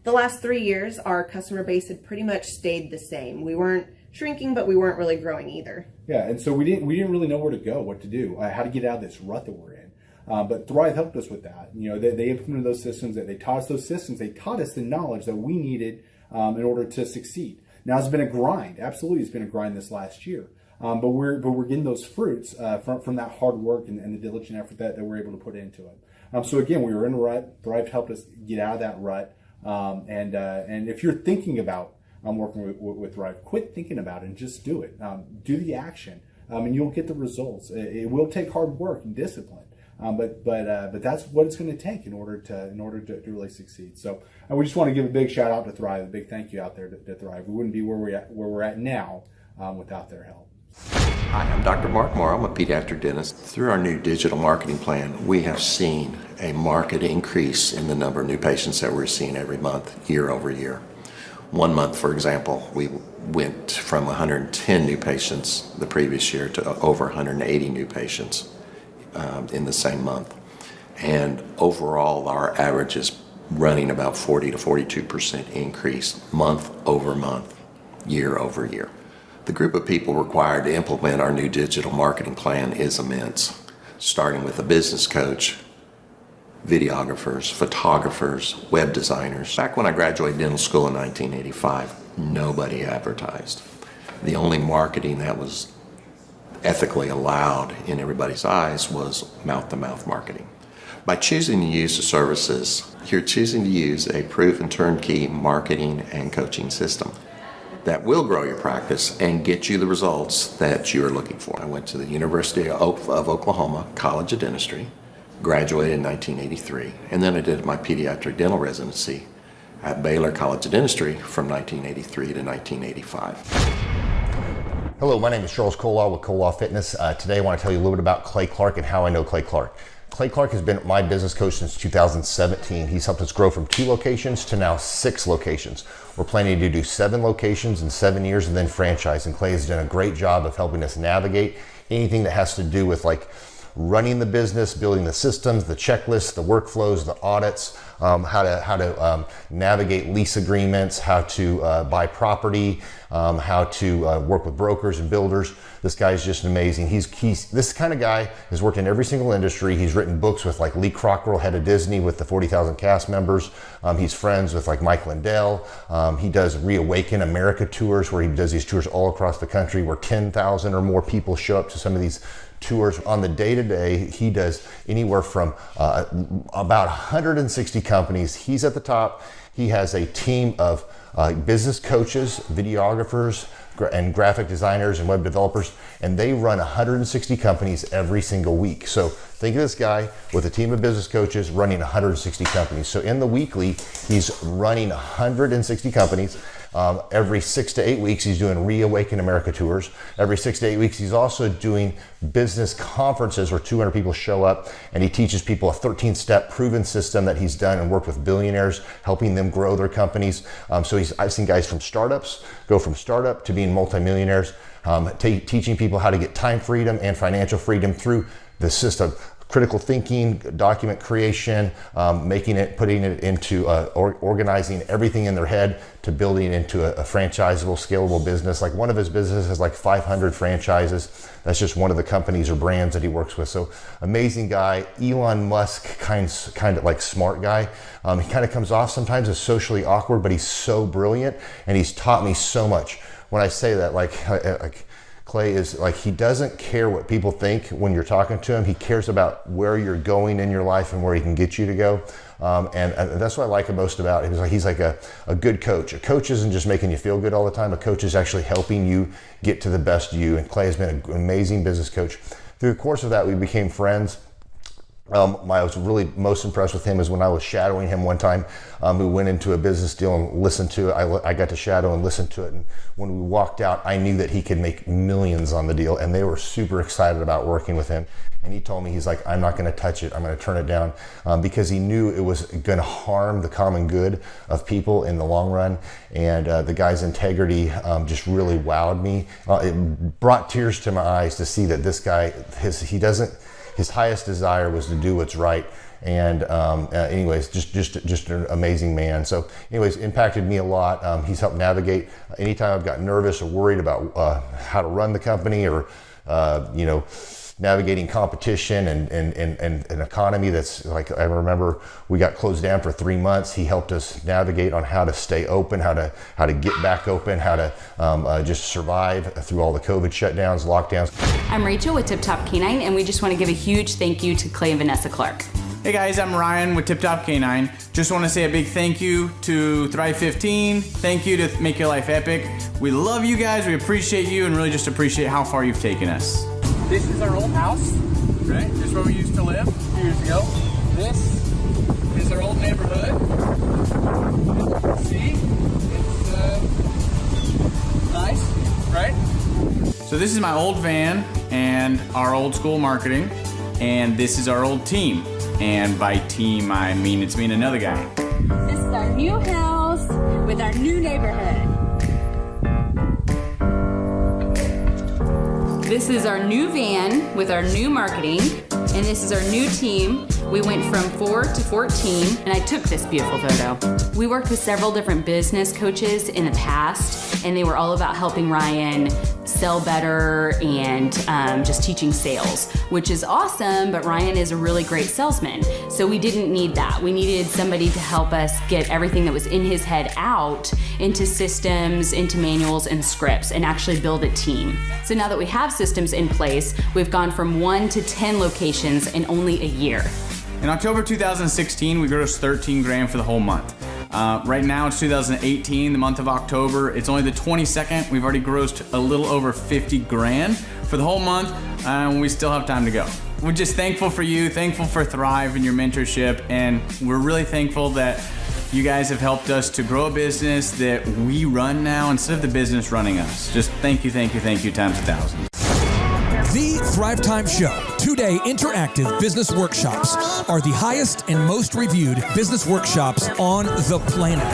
The last 3 years, our customer base had pretty much stayed the same. We weren't shrinking, but we weren't really growing either. Yeah, and so we didn't really know where to go, what to do, how to get out of this rut that we're in. But Thrive helped us with that. They implemented those systems. They taught us those systems. They taught us the knowledge that we needed in order to succeed. Now it's been a grind. Absolutely, it's been a grind this last year. But we're getting those fruits from that hard work and the diligent effort that we're able to put into it. So again, we were in a rut. Thrive helped us get out of that rut. And if you're thinking about working with Thrive, quit thinking about it and just do it. Do the action, and you'll get the results. It will take hard work and discipline. But that's what it's going to take in order to really succeed. So we just want to give a big shout out to Thrive, a big thank you out there to Thrive. We wouldn't be where we're at now without their help. Hi, I'm Dr. Mark Moore. I'm a pediatric dentist. Through our new digital marketing plan, we have seen a marked increase in the number of new patients that we're seeing every month, year over year. 1 month, for example, we went from 110 new patients the previous year to over 180 new patients in the same month. And overall, our average is running about 40 to 42% increase month over month, year over year. The group of people required to implement our new digital marketing plan is immense, starting with a business coach, videographers, photographers, web designers. Back when I graduated dental school in 1985, nobody advertised. The only marketing that was ethically allowed in everybody's eyes was mouth-to-mouth marketing. By choosing to use the services, you're choosing to use a proven turnkey marketing and coaching system that will grow your practice and get you the results that you're looking for. I went to the University of Oklahoma College of Dentistry, graduated in 1983, and then I did my pediatric dental residency at Baylor College of Dentistry from 1983 to 1985. Hello, my name is Charles Kolaw with Kolaw Fitness. Today I want to tell you a little bit about Clay Clark and how I know Clay Clark. Clay Clark has been my business coach since 2017. He's helped us grow from 2 locations to now 6 locations. We're planning to do 7 locations in 7 years and then franchise. And Clay has done a great job of helping us navigate anything that has to do with like running the business, building the systems, the checklists, the workflows, the audits, how to navigate lease agreements, how to buy property, how to work with brokers and builders. This guy is just amazing. He's this kind of guy has worked in every single industry. He's written books with like Lee Cockrell, head of Disney, with the 40,000 cast members. He's friends with like Mike Lindell. He does Reawaken America tours where he does these tours all across the country where 10,000 or more people show up to some of these tours. On the day-to-day, he does anywhere from about 160 companies. He's at the top. He has a team of business coaches, videographers, and graphic designers and web developers, and they run 160 companies every single week. So think of this guy with a team of business coaches running 160 companies. So in the weekly, he's running 160 companies. Every 6 to 8 weeks, he's doing Reawaken America tours. Every 6 to 8 weeks, he's also doing business conferences where 200 people show up, and he teaches people a 13-step proven system that he's done and worked with billionaires, helping them grow their companies. So I've seen guys from startups go from startup to being multimillionaires, teaching people how to get time freedom and financial freedom through the system. Critical thinking, document creation, putting it into organizing everything in their head to building into a franchisable, scalable business. Like one of his businesses has like 500 franchises. That's just one of the companies or brands that he works with. So amazing guy, Elon Musk kind of like smart guy. He kind of comes off sometimes as socially awkward, but he's so brilliant and he's taught me so much. When I say that, like Clay is like, he doesn't care what people think when you're talking to him. He cares about where you're going in your life and where he can get you to go. And that's what I like most about him. He's like a good coach. A coach isn't just making you feel good all the time. A coach is actually helping you get to the best you. And Clay has been an amazing business coach. Through the course of that, we became friends. I was really most impressed with him is when I was shadowing him one time. We went into a business deal and listened to it. I got to shadow and listen to it. And when we walked out, I knew that he could make millions on the deal, and they were super excited about working with him. And he told me, he's like, I'm not going to touch it. I'm going to turn it down, because he knew it was going to harm the common good of people in the long run. And the guy's integrity just really wowed me. It brought tears to my eyes to see that this guy, his highest desire was to do what's right. And anyways, just an amazing man. So anyways, impacted me a lot. He's helped navigate anytime I've got nervous or worried about how to run the company, or navigating competition and an economy that's like, I remember we got closed down for 3 months. He helped us navigate on how to stay open, how to get back open, how to just survive through all the COVID shutdowns, lockdowns. I'm Rachel with Tip Top Canine, and we just want to give a huge thank you to Clay and Vanessa Clark. Hey guys, I'm Ryan with Tip Top Canine. Just want to say a big thank you to Thrive 15. Thank you to Make Your Life Epic. We love you guys, we appreciate you, and really just appreciate how far you've taken us. This is our old house, right? This is where we used to live a few years ago. This is our old neighborhood. See? It's nice, right? So this is my old van and our old school marketing, and this is our old team. And by team, I mean it's me and another guy. This is our new house with our new neighborhood. This is our new van with our new marketing, and this is our new team. We went from 4 to 14, and I took this beautiful photo. We worked with several different business coaches in the past, and they were all about helping Ryan sell better and just teaching sales, which is awesome, but Ryan is a really great salesman. So we didn't need that. We needed somebody to help us get everything that was in his head out into systems, into manuals and scripts, and actually build a team. So now that we have systems in place, we've gone from 1 to 10 locations in only a year. In October 2016, we grossed 13 grand for the whole month. Right now it's 2018, the month of October. It's only the 22nd. We've already grossed a little over 50 grand for the whole month, and we still have time to go. We're just thankful for you, thankful for Thrive and your mentorship, and we're really thankful that you guys have helped us to grow a business that we run now instead of the business running us. Just thank you times 1,000. The Thrivetime Show. 2-day interactive business workshops are the highest and most reviewed business workshops on the planet.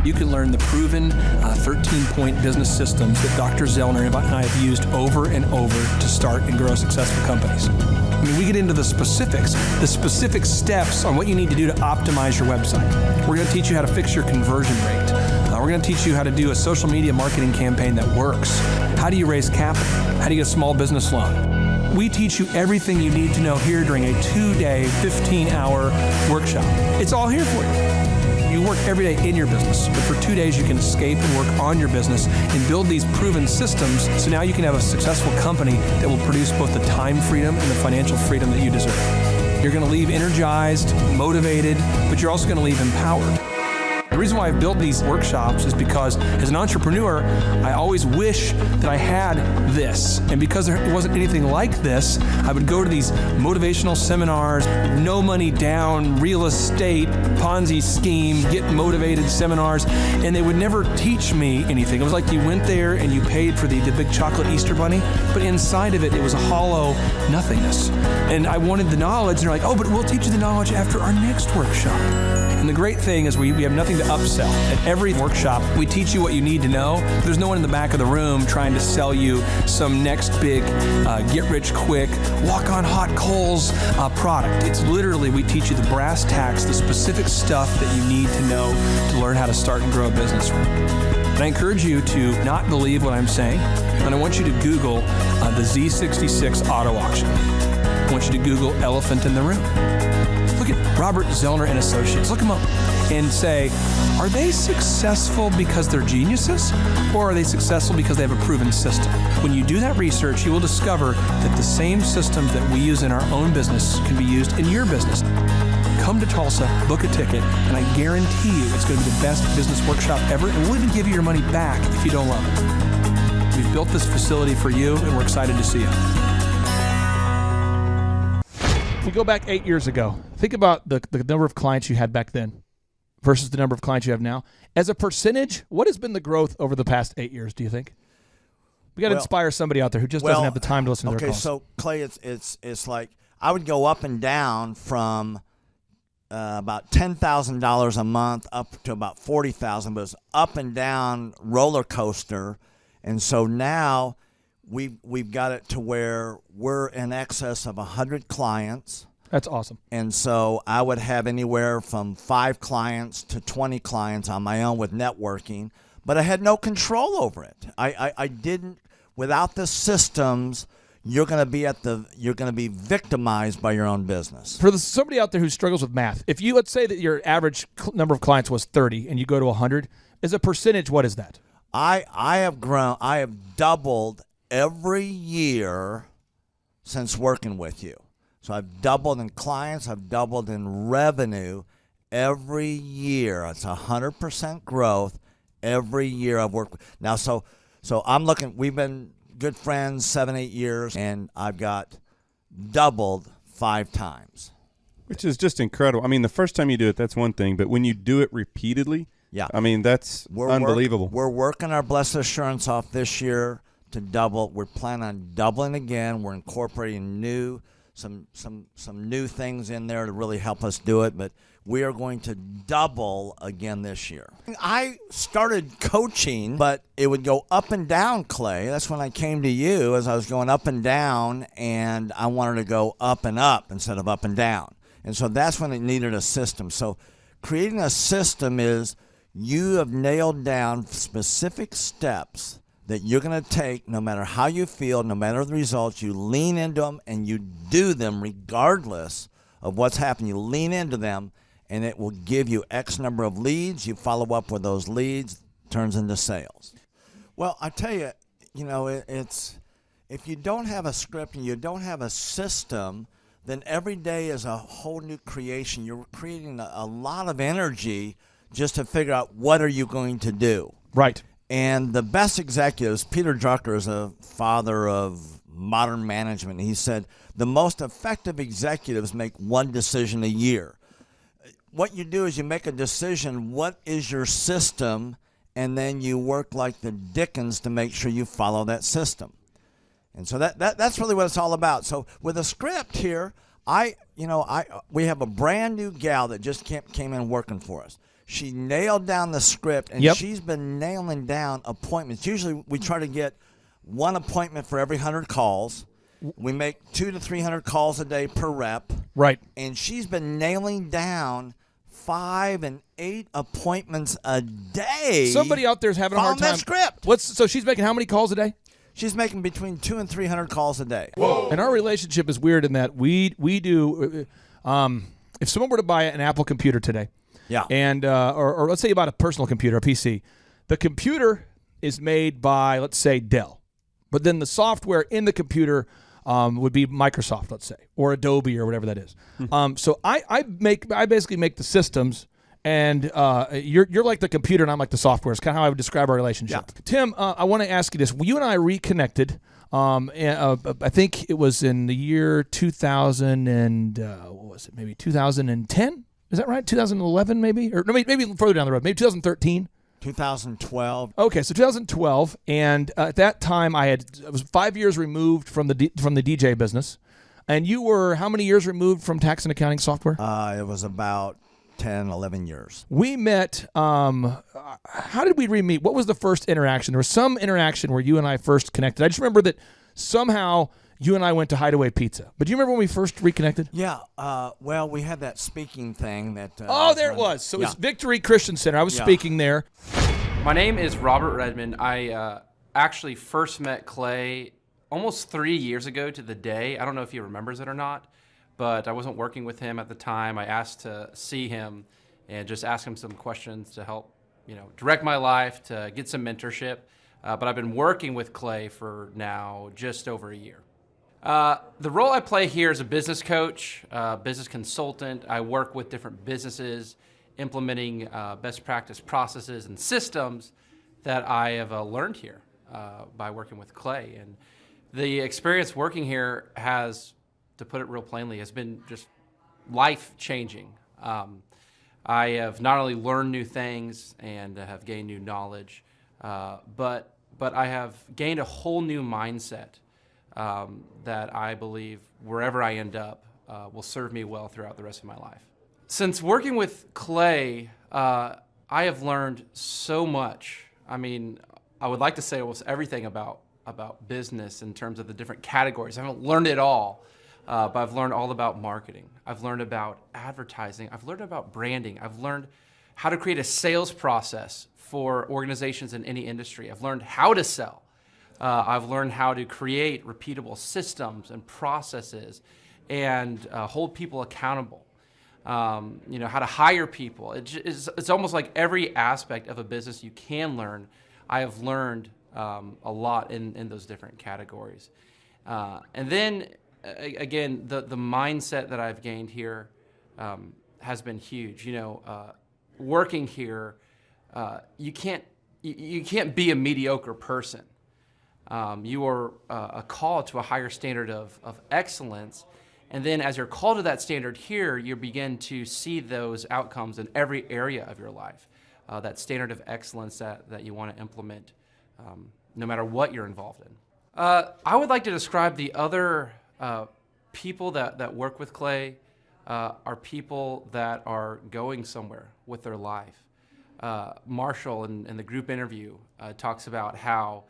You can learn the proven 13-point business systems that Dr. Zellner and I have used over and over to start and grow successful companies. I mean, we get into the specific steps on what you need to do to optimize your website. We're going to teach you how to fix your conversion rate. We're going to teach you how to do a social media marketing campaign that works. How do you raise capital? How do you get a small business loan? We teach you everything you need to know here during a 2-day, 15-hour workshop. It's all here for you. You work every day in your business, but for 2 days you can escape and work on your business and build these proven systems so now you can have a successful company that will produce both the time freedom and the financial freedom that you deserve. You're going to leave energized, motivated, but you're also going to leave empowered. The reason why I've built these workshops is because as an entrepreneur, I always wish that I had this. And because there wasn't anything like this, I would go to these motivational seminars, no money down, real estate, Ponzi scheme, get motivated seminars, and they would never teach me anything. It was like you went there and you paid for the big chocolate Easter bunny, but inside of it, it was a hollow nothingness. And I wanted the knowledge, and they're like, oh, but we'll teach you the knowledge after our next workshop. And the great thing is we have nothing to upsell. At every workshop, we teach you what you need to know. There's no one in the back of the room trying to sell you some next big get-rich-quick, walk-on-hot coals product. It's literally, we teach you the brass tacks, the specific stuff that you need to know to learn how to start and grow a business. And I encourage you to not believe what I'm saying, and I want you to Google the Z66 auto auction. I want you to Google elephant in the room. Look at Robert Zellner and Associates. Look them up and say, are they successful because they're geniuses, or are they successful because they have a proven system? When you do that research, you will discover that the same systems that we use in our own business can be used in your business. Come to Tulsa, book a ticket, and I guarantee you it's going to be the best business workshop ever, and we'll even give you your money back if you don't love it. We've built this facility for you, and we're excited to see you. If we go back 8 years ago, think about the number of clients you had back then versus the number of clients you have now. As a percentage, what has been the growth over the past 8 years, do you think? We got to inspire somebody out there who just doesn't have the time to listen to their calls. Okay, so Clay, it's like I would go up and down from about $10,000 a month up to about $40,000, but it's up and down roller coaster, and so now we've got it to where we're in excess of 100 clients. That's awesome. And so I would have anywhere from 5 clients to 20 clients on my own with networking, but I had no control over it. I didn't. Without the systems, you're going to be victimized by your own business. For somebody out there who struggles with math, if you, let's say that your average number of clients was 30 and you go to 100, as a percentage, what is that? I have doubled every year since working with you. So I've doubled in clients, I've doubled in revenue every year. It's 100% growth every year I've worked with. Now, so I'm looking, we've been good friends 7-8 years, and I've got doubled 5 times. Which is just incredible. I mean, the first time you do it, that's one thing, but when you do it repeatedly, yeah, I mean, that's unbelievable. We're working our Blessed Assurance off this year to double. We're planning on doubling again. We're incorporating some new things in there to really help us do it, but we are going to double again this year. I started coaching, but it would go up and down, Clay. That's when I came to you, as I was going up and down, and I wanted to go up and up instead of up and down. And so that's when it needed a system. So creating a system is you have nailed down specific steps that you're going to take no matter how you feel, no matter the results. You lean into them and you do them regardless of what's happening. You lean into them, and it will give you X number of leads. You follow up with those leads, turns into sales. Well, I tell you, it's if you don't have a script and you don't have a system, then every day is a whole new creation. You're creating a lot of energy just to figure out what are you going to do. Right. And the best executives, Peter Drucker is a father of modern management. He said the most effective executives make one decision a year. What you do is you make a decision, what is your system, and then you work like the Dickens to make sure you follow that system. And so that's really what it's all about. So with a script here, we have a brand new gal that just came in working for us. She nailed down the script, and she's been nailing down appointments. Usually we try to get one appointment for every 100 calls. We make 200 to 300 calls a day per rep. Right. And she's been nailing down 5 and 8 appointments a day. Somebody out there is having a hard time. That script. So she's making how many calls a day? She's making between 200 and 300 calls a day. Whoa. And our relationship is weird in that we do. If someone were to buy an Apple computer today, yeah, and or let's say you bought a personal computer, a PC, the computer is made by, let's say, Dell, but then the software in the computer would be Microsoft, let's say, or Adobe or whatever that is. So I basically make the systems, and you're like the computer and I'm like the software. It's kind of how I would describe our relationship. Yeah. Tim, I want to ask you this. You and I reconnected. I think it was in the year 2000 and what was it? Maybe 2010. Is that right? 2011, maybe, or no, maybe further down the road. Maybe 2013. 2012. Okay, so 2012, and at that time I was 5 years removed from the DJ business, and you were how many years removed from tax and accounting software? It was about 10, 11 years. We met. How did we re-meet? What was the first interaction? There was some interaction where you and I first connected. I just remember that somehow you and I went to Hideaway Pizza. But do you remember when we first reconnected? Yeah. Well, we had that speaking thing that. There it was. So it's Victory Christian Center. I was speaking there. My name is Robert Redmond. I actually first met Clay almost 3 years ago to the day. I don't know if he remembers it or not, but I wasn't working with him at the time. I asked to see him and just ask him some questions to help, direct my life, to get some mentorship. But I've been working with Clay for now just over a year. The role I play here is a business coach, business consultant. I work with different businesses, implementing best practice processes and systems that I have learned here by working with Clay. And the experience working here has to put it real plainly, has been just life-changing. I have not only learned new things and have gained new knowledge, but I have gained a whole new mindset that I believe wherever I end up will serve me well throughout the rest of my life. Since working with Clay, I have learned so much. I mean, I would like to say almost everything about business in terms of the different categories. I haven't learned it all, but I've learned all about marketing. I've learned about advertising. I've learned about branding. I've learned how to create a sales process for organizations in any industry. I've learned how to sell. I've learned how to create repeatable systems and processes and hold people accountable. You know, how to hire people. It's almost like every aspect of a business you can learn. I have learned a lot in those different categories. And then, again, the mindset that I've gained here has been huge. You know, working here, you can't be a mediocre person. You are called to a higher standard of excellence. And then as you're called to that standard here, you begin to see those outcomes in every area of your life. That standard of excellence that you want to implement no matter what you're involved in. I would like to describe the other people that work with Clay are people that are going somewhere with their life. Marshall in the group interview talks about how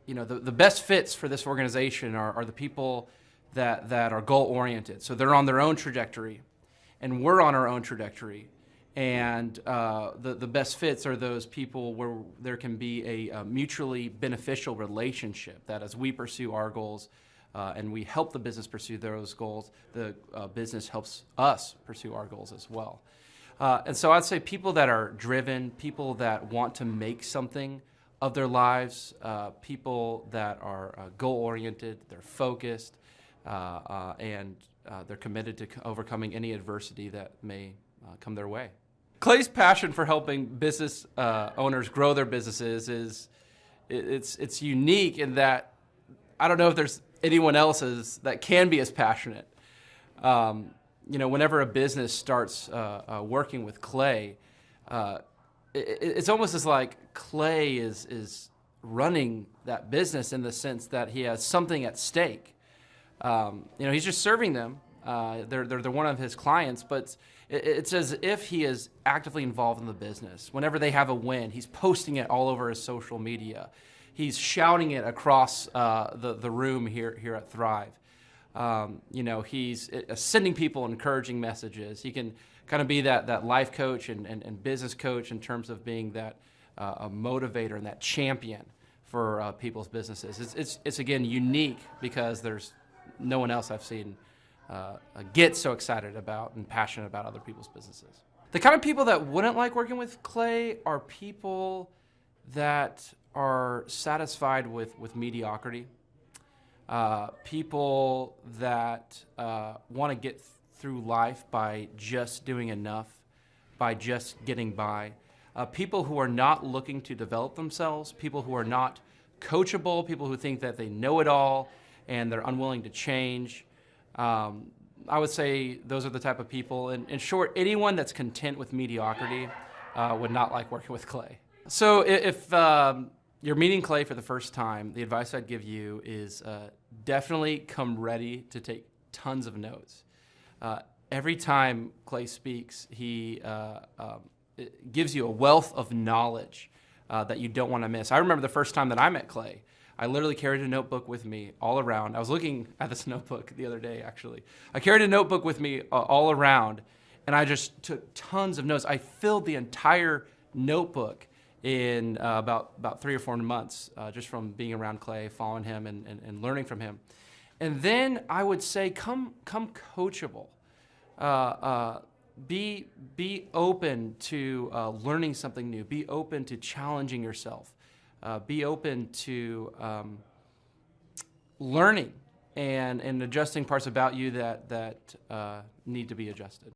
you know, the best fits for this organization are the people that are goal-oriented. So they're on their own trajectory, and we're on our own trajectory. And the best fits are those people where there can be a mutually beneficial relationship, that as we pursue our goals and we help the business pursue those goals, the business helps us pursue our goals as well. And so I'd say people that are driven, people that want to make something of their lives, people that are goal-oriented, they're focused, and they're committed to overcoming any adversity that may come their way. Clay's passion for helping business owners grow their businesses it's unique in that I don't know if there's anyone else that can be as passionate. You know, whenever a business starts working with Clay, it's almost as like Clay is running that business in the sense that he has something at stake. You know, he's just serving them. They're one of his clients, but it's as if he is actively involved in the business. Whenever they have a win, he's posting it all over his social media. He's shouting it across the room here at Thrive. You know, he's sending people encouraging messages. He can kind of be that life coach and business coach in terms of being that a motivator and that champion for people's businesses. It's again unique because there's no one else I've seen get so excited about and passionate about other people's businesses. The kind of people that wouldn't like working with Clay are people that are satisfied with mediocrity. People that want to get through life by just doing enough, by just getting by. People who are not looking to develop themselves, people who are not coachable, people who think that they know it all and they're unwilling to change. I would say those are the type of people. In short, anyone that's content with mediocrity would not like working with Clay. So if you're meeting Clay for the first time, the advice I'd give you is definitely come ready to take tons of notes. Every time Clay speaks, he gives you a wealth of knowledge that you don't want to miss. I remember the first time that I met Clay. I literally carried a notebook with me all around. I was looking at this notebook the other day, actually. I carried a notebook with me all around, and I just took tons of notes. I filled the entire notebook in about 3 or 4 months, just from being around Clay, following him, and learning from him. And then I would say, come coachable. Be open to learning something new. Be open to challenging yourself. Be open to learning and adjusting parts about you that need to be adjusted.